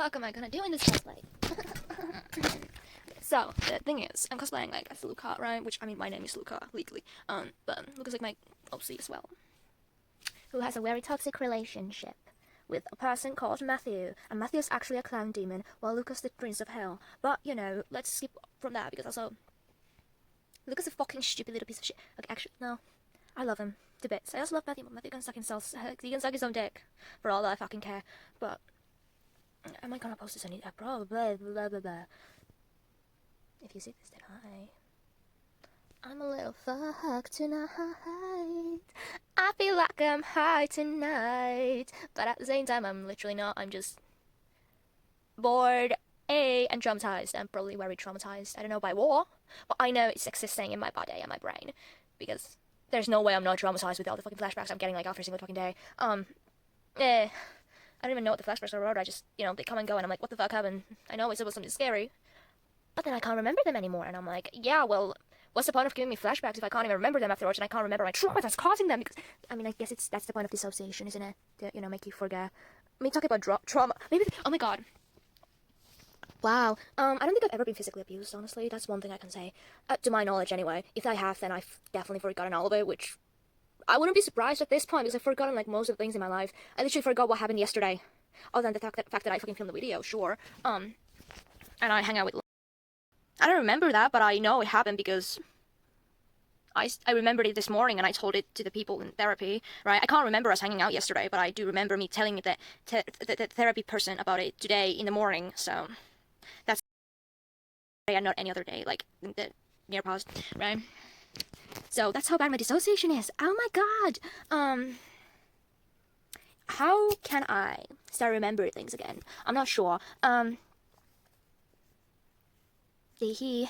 fuck am I gonna do in this cosplay? So, the thing is, I'm cosplaying like as Luca, right? Which, I mean, my name is Luca, legally. But Luca's like my OC as well. Who has a very toxic relationship with a person called Matthew. And Matthew's actually a clown demon, while Luca's the prince of hell. But, you know, let's skip from that, because also, Luca's a fucking stupid little piece of shit. Okay, actually, no. I love him to bits. I also love Matthew, but Matthew can suck himself. He can suck his own dick, for all that I fucking care. But, am I gonna post this on YouTube? Probably, blah, blah, blah. If you see this, then hi. I'm a little fucked tonight. I feel like I'm high tonight. But at the same time, I'm literally not. I'm just bored, and traumatized. I'm probably very traumatized. I don't know by what, but I know it's existing in my body and my brain. Because there's no way I'm not traumatized with all the fucking flashbacks I'm getting like every single fucking day. I don't even know what the flashbacks are about. I just, you know, they come and go and I'm like, what the fuck happened? I know it's about something scary. But then I can't remember them anymore, and I'm like, yeah, well, what's the point of giving me flashbacks if I can't even remember them afterwards, and I can't remember my trauma that's causing them? Because, I mean, I guess that's the point of dissociation, isn't it? To, you know, make you forget. I mean, talking about trauma, maybe, oh my god. Wow, I don't think I've ever been physically abused, honestly, that's one thing I can say. To my knowledge, anyway. If I have, then I've definitely forgotten all of it, which I wouldn't be surprised at this point, because I've forgotten, like, most of the things in my life. I literally forgot what happened yesterday, other than the fact that I fucking filmed the video, sure. And I hang out with I don't remember that, but I know it happened because I remembered it this morning and I told it to the people in therapy, right? I can't remember us hanging out yesterday, but I do remember me telling the therapy person about it today in the morning, so that's and not any other day, like the near past, right? So that's how bad my dissociation is. Oh my god! How can I start remembering things again? I'm not sure. Because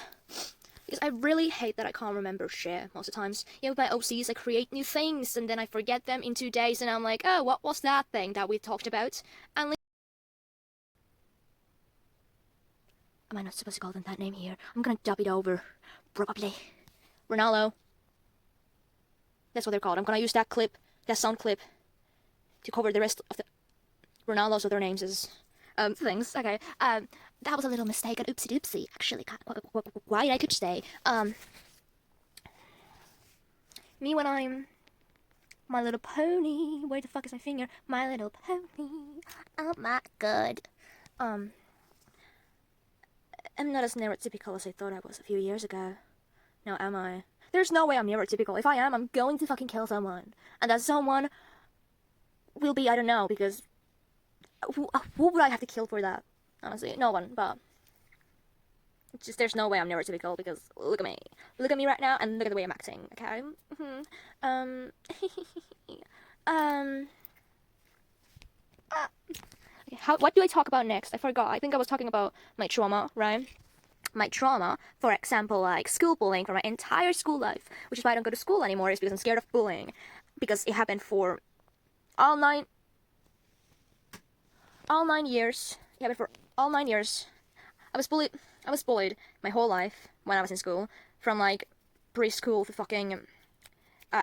I really hate that I can't remember shit most of the times. You know, with my OCs, I create new things, and then I forget them in 2 days, and I'm like, oh, what was that thing that we talked about? And like, am I not supposed to call them that name here? I'm gonna dub it over. Probably. Ronaldo. That's what they're called. I'm gonna use that clip, that sound clip, to cover the rest of the Ronaldo's other names as, things. Okay, that was a little mistake, an oopsie doopsie, actually, quite I could say. Me when I'm My Little Pony, where the fuck is my finger? My Little Pony, oh my god. I'm not as neurotypical as I thought I was a few years ago. Now am I? There's no way I'm neurotypical. If I am, I'm going to fucking kill someone. And that someone will be, I don't know, because who would I have to kill for that? Honestly, no one, but it's just there's no way I'm neurotypical because look at me. Look at me right now and look at the way I'm acting, okay? Okay, what do I talk about next? I forgot. I think I was talking about my trauma, right? My trauma, for example, like school bullying for my entire school life, which is why I don't go to school anymore, is because I'm scared of bullying. Because it happened for all nine years. It happened for all 9 years. I was bullied my whole life when I was in school, from like preschool to fucking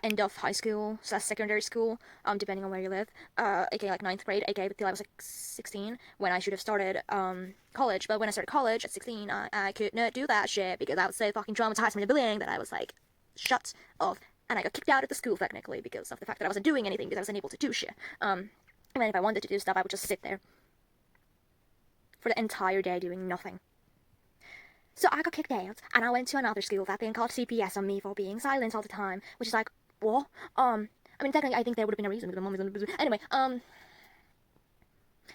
end of high school / secondary school, depending on where you live, aka like 9th grade, aka till I was like 16, when I should have started college. But when I started college at 16, I could not do that shit because I was so fucking traumatized from the bullying that I was like, shut off, and I got kicked out of the school technically because of the fact that I wasn't doing anything, because I wasn't able to do shit. And then if I wanted to do stuff, I would just sit there for the entire day doing nothing. So I got kicked out, and I went to another school that then called CPS on me for being silent all the time, which is like, what? I mean, technically, I think there would have been a reason, because my mom was on the... Anyway, and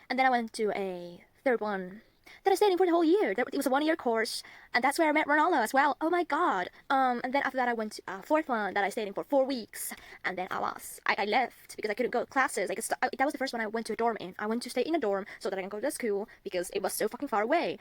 then I went to a third one that I stayed in for the whole year. It was a 1-year course, and that's where I met Ronaldo as well. Oh my god. And then after that, I went to a fourth one that I stayed in for 4 weeks, and then I left because I couldn't go to classes. That was the first one I went to a dorm in. I went to stay in a dorm so that I can go to school because it was so fucking far away.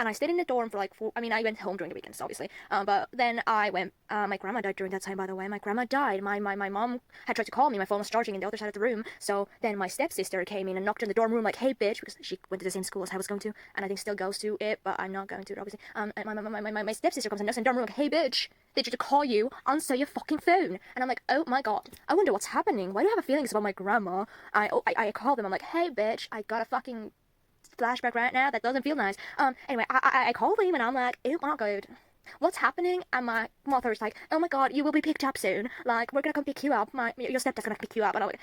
And I stayed in the dorm for like I went home during the weekends, obviously. But then I went, my grandma died during that time, by the way. My grandma died. My mom had tried to call me. My phone was charging in the other side of the room. So then my stepsister came in and knocked on the dorm room like, hey, bitch, because she went to the same school as I was going to, and I think still goes to it, but I'm not going to it, obviously. And my stepsister comes and knocks on the dorm room like, hey, bitch, they tried to call you, answer your fucking phone. And I'm like, oh my god, I wonder what's happening. Why do I have feelings about my grandma? I call them, I'm like, hey, bitch, I got a fucking flashback right now. That doesn't feel nice. Anyway, I called him and I'm like, oh my god, what's happening? And my mother's like, oh my god, you will be picked up soon. Like, we're gonna come pick you up. Your stepdad's gonna pick you up. And I'm like,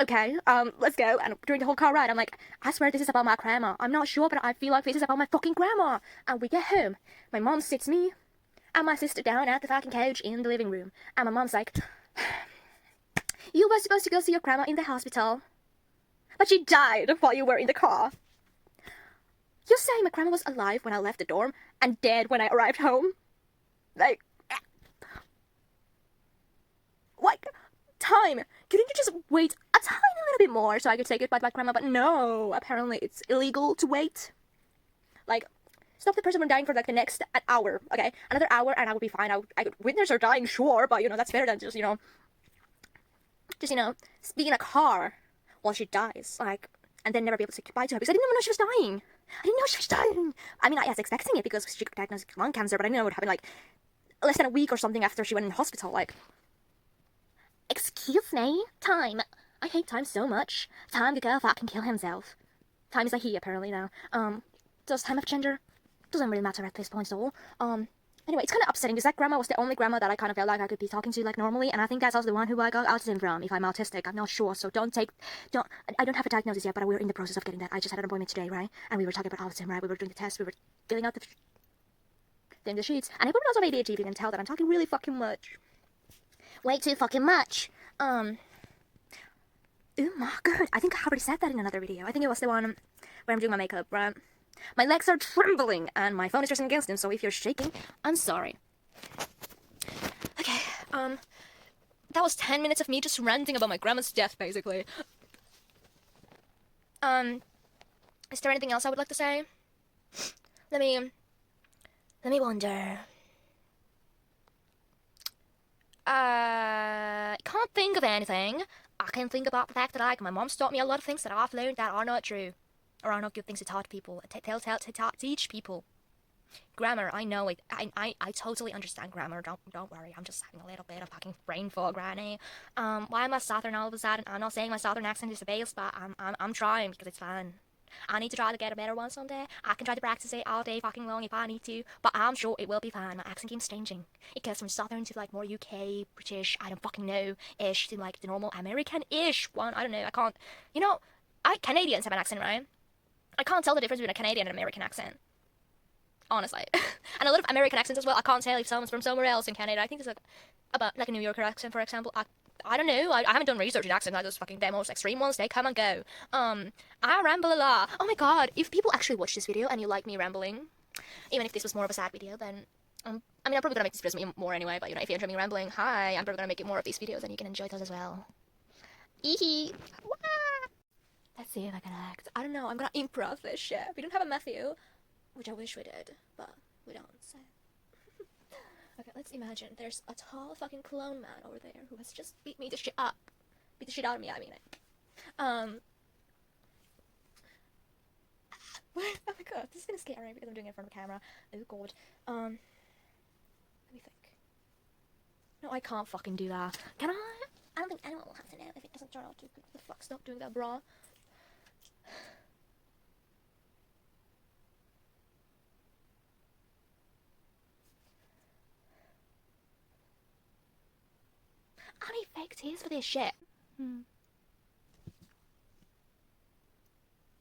okay, let's go. And during the whole car ride, I'm like, I swear this is about my grandma. I'm not sure, but I feel like this is about my fucking grandma. And we get home. My mom sits me and my sister down at the fucking couch in the living room. And my mom's like, you were supposed to go see your grandma in the hospital, but she died while you were in the car. You're saying my grandma was alive when I left the dorm and dead when I arrived home? Like, time. Couldn't you just wait a tiny little bit more so I could say goodbye to my grandma? But no, apparently it's illegal to wait. Like, stop the person from dying for like the next an hour, okay? Another hour and I would be fine. I could witness her dying, sure, but that's better than just, be in a car while she dies, like, and then never be able to say goodbye to her because I didn't even know she was dying. I didn't know she was dying. I mean, I was expecting it because she got diagnosed with lung cancer, but I didn't know it would happen like less than a week or something after she went in hospital. Like, excuse me, time. I hate time so much. Time could go fucking kill himself. Time is a he apparently now. Does time have gender? Doesn't really matter at this point at all. Anyway, it's kind of upsetting because that grandma was the only grandma that I kind of felt like I could be talking to like normally, and I think that's also the one who I got autism from. If I'm autistic, I'm not sure, so I don't have a diagnosis yet, but we're in the process of getting that. I just had an appointment today, right? And we were talking about autism, right? We were doing the test, we were filling out the sheets, and I also have ADHD. If you can tell that I'm talking really fucking much, way too fucking much. Oh my god, I think I already said that in another video. I think it was the one where I'm doing my makeup, right? My legs are trembling and my phone is pressing against them, so if you're shaking, I'm sorry. Okay, that was 10 minutes of me just ranting about my grandma's death, basically. Is there anything else I would like to say? Let me wonder. Can't think of anything. I can think about the fact that, like, my mom's taught me a lot of things that I've learned that are not true. Or are not good things to taught people, teach people. Grammar, I know it. I totally understand grammar. Don't worry. I'm just having a little bit of fucking brain fog, granny. Why am I Southern all of a sudden? I'm not saying my Southern accent is the best, but I'm trying because it's fun. I need to try to get a better one someday. I can try to practice it all day fucking long if I need to, but I'm sure it will be fine. My accent keeps changing. It goes from Southern to like more UK, British, I don't fucking know, ish, to like the normal American-ish one. I don't know. I can't. Canadians have an accent, right? I can't tell the difference between a Canadian and American accent. Honestly. And a lot of American accents as well. I can't tell if someone's from somewhere else in Canada. I think it's about like a New Yorker accent, for example. I don't know. I haven't done research in accents. I just fucking the most extreme ones. They come and go. I ramble a lot. Oh my god. If people actually watch this video and you like me rambling, even if this was more of a sad video, then I'm probably gonna make these videos more anyway. But if you enjoy me rambling, hi, I'm probably gonna make it more of these videos, and you can enjoy those as well. Eehee. Let's see if I can act. I don't know, I'm gonna improv this shit. We don't have a Matthew, which I wish we did, but we don't, so. Okay, let's imagine there's a tall fucking clone man over there who has just beat the shit out of me, I mean it. Oh my god, this is gonna scare me because I'm doing it in front of a camera. Oh god. Let me think. No, I can't fucking do that. Can I? I don't think anyone will have to know if it doesn't turn out too good. What the fuck, stop doing that, brah. I need fake tears for this shit. Oh,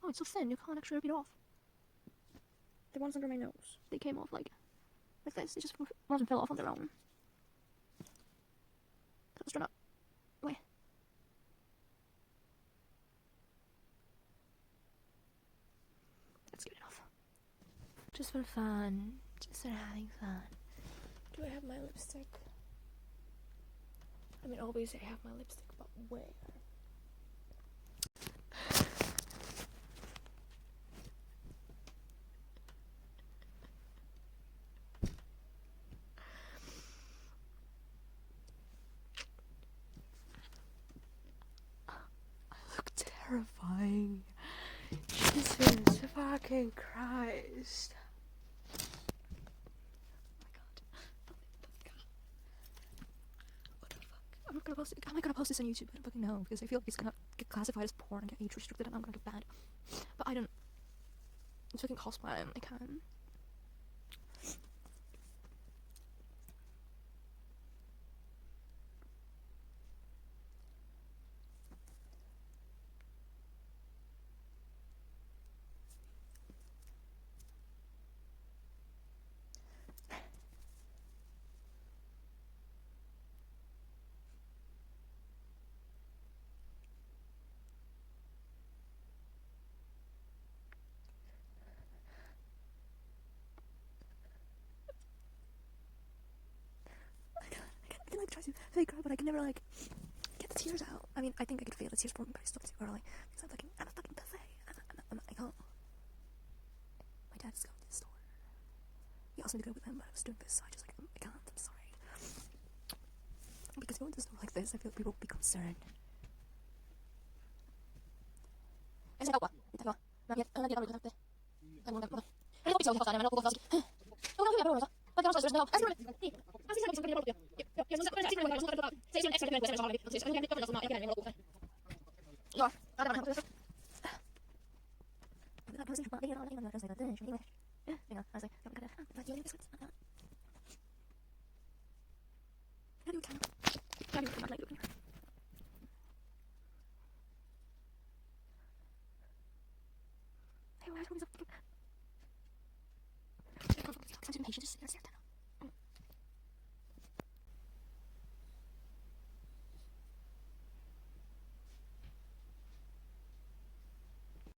it's so thin, you can't actually rip it off. The ones under my nose, they came off like this. They just wasn't fell off on their own. Let's turn up. Wait. That's good enough. Just for fun. Just for having fun. Do I have my lipstick? I mean, always I have my lipstick, but where? I look terrifying. Jesus fucking Christ. Oh my god. What the fuck? not gonna post it. Am I gonna post this on YouTube? I don't fucking know, because I feel like it's gonna get classified as porn and get age restricted, and I'm gonna get banned. But I don't. I'm fucking cosplaying. I can. I can like try to fake cry, but I can never like get the tears out. I mean, I think I could feel the tears forming, but I stopped too early because I'm a fucking buffet. I can't. My dad just got to the store. He asked me to go with him, but I was doing this, so I just like, I can't. I'm sorry. Because going to the store like this, I feel like people will be concerned.